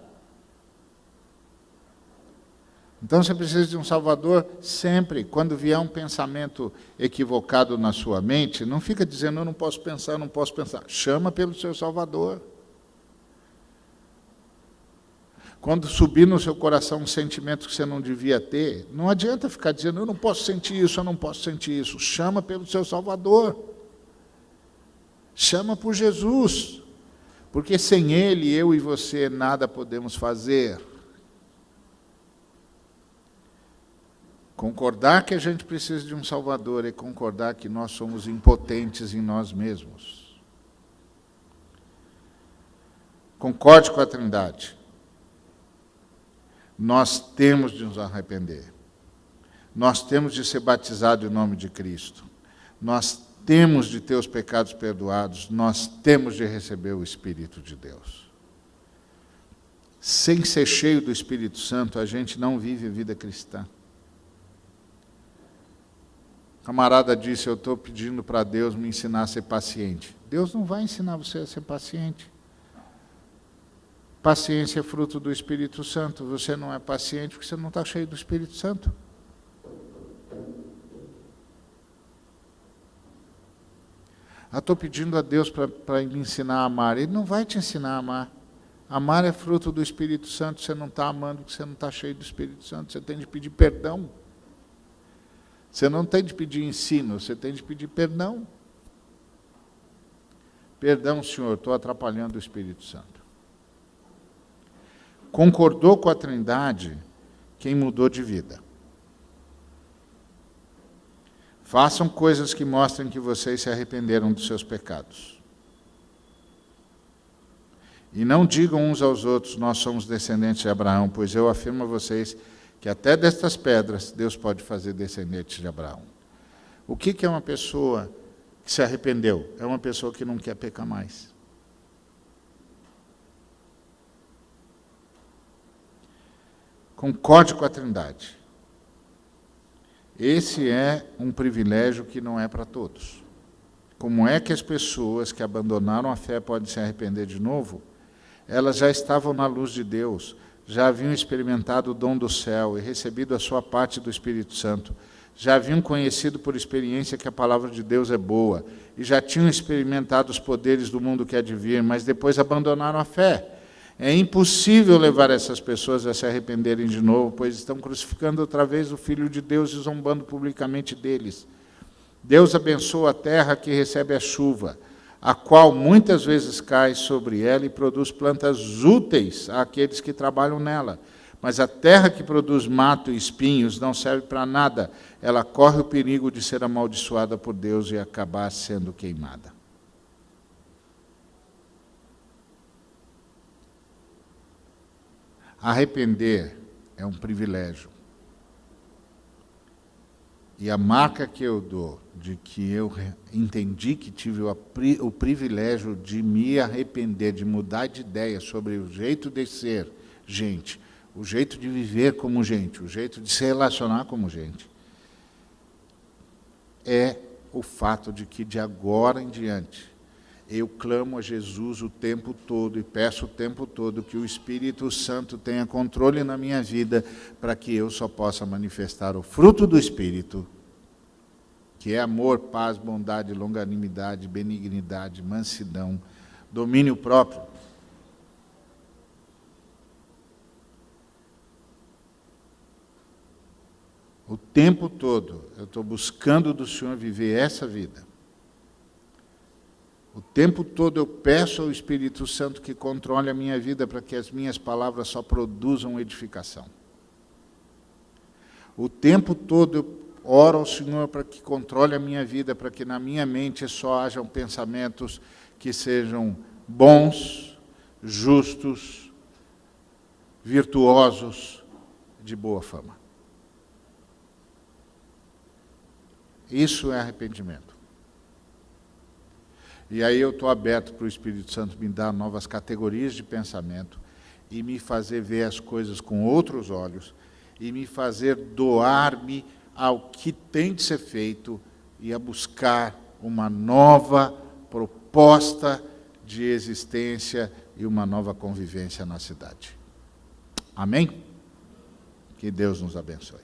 Então você precisa de um Salvador sempre. Quando vier um pensamento equivocado na sua mente, não fica dizendo, eu não posso pensar, eu não posso pensar. Chama pelo seu Salvador. Quando subir no seu coração um sentimento que você não devia ter, não adianta ficar dizendo, eu não posso sentir isso, eu não posso sentir isso. Chama pelo seu Salvador. Chama por Jesus. Porque sem Ele, eu e você, nada podemos fazer. Concordar que a gente precisa de um Salvador é concordar que nós somos impotentes em nós mesmos. Concorde com a Trindade. Nós temos de nos arrepender. Nós temos de ser batizados em nome de Cristo. Nós temos de ter os pecados perdoados. Nós temos de receber o Espírito de Deus. Sem ser cheio do Espírito Santo, a gente não vive a vida cristã. O camarada disse, eu estou pedindo para Deus me ensinar a ser paciente. Deus não vai ensinar você a ser paciente. Paciência é fruto do Espírito Santo. Você não é paciente porque você não está cheio do Espírito Santo. Estou pedindo a Deus para me ensinar a amar. Ele não vai te ensinar a amar. Amar é fruto do Espírito Santo. Você não está amando porque você não está cheio do Espírito Santo. Você tem de pedir perdão. Você não tem de pedir ensino, você tem de pedir perdão. Perdão, Senhor, estou atrapalhando o Espírito Santo. Concordou com a Trindade quem mudou de vida. Façam coisas que mostrem que vocês se arrependeram dos seus pecados. E não digam uns aos outros, nós somos descendentes de Abraão, pois eu afirmo a vocês que até destas pedras Deus pode fazer descendentes de Abraão. O que é uma pessoa que se arrependeu? É uma pessoa que não quer pecar mais. Concorde com a Trindade. Esse é um privilégio que não é para todos. Como é que as pessoas que abandonaram a fé podem se arrepender de novo? Elas já estavam na luz de Deus, já haviam experimentado o dom do céu e recebido a sua parte do Espírito Santo, já haviam conhecido por experiência que a palavra de Deus é boa, e já tinham experimentado os poderes do mundo que há de vir, mas depois abandonaram a fé. É impossível levar essas pessoas a se arrependerem de novo, pois estão crucificando outra vez o Filho de Deus e zombando publicamente deles. Deus abençoa a terra que recebe a chuva, a qual muitas vezes cai sobre ela e produz plantas úteis àqueles que trabalham nela. Mas a terra que produz mato e espinhos não serve para nada. Ela corre o perigo de ser amaldiçoada por Deus e acabar sendo queimada. Arrepender é um privilégio. E a marca que eu dou de que eu entendi que tive o privilégio de me arrepender, de mudar de ideia sobre o jeito de ser gente, o jeito de viver como gente, o jeito de se relacionar como gente, é o fato de que de agora em diante eu clamo a Jesus o tempo todo e peço o tempo todo que o Espírito Santo tenha controle na minha vida para que eu só possa manifestar o fruto do Espírito, que é amor, paz, bondade, longanimidade, benignidade, mansidão, domínio próprio. O tempo todo eu estou buscando do Senhor viver essa vida. O tempo todo eu peço ao Espírito Santo que controle a minha vida para que as minhas palavras só produzam edificação. O tempo todo eu oro ao Senhor para que controle a minha vida, para que na minha mente só hajam pensamentos que sejam bons, justos, virtuosos, de boa fama. Isso é arrependimento. E aí eu estou aberto para o Espírito Santo me dar novas categorias de pensamento e me fazer ver as coisas com outros olhos e me fazer doar-me ao que tem de ser feito e a buscar uma nova proposta de existência e uma nova convivência na cidade. Amém? Que Deus nos abençoe.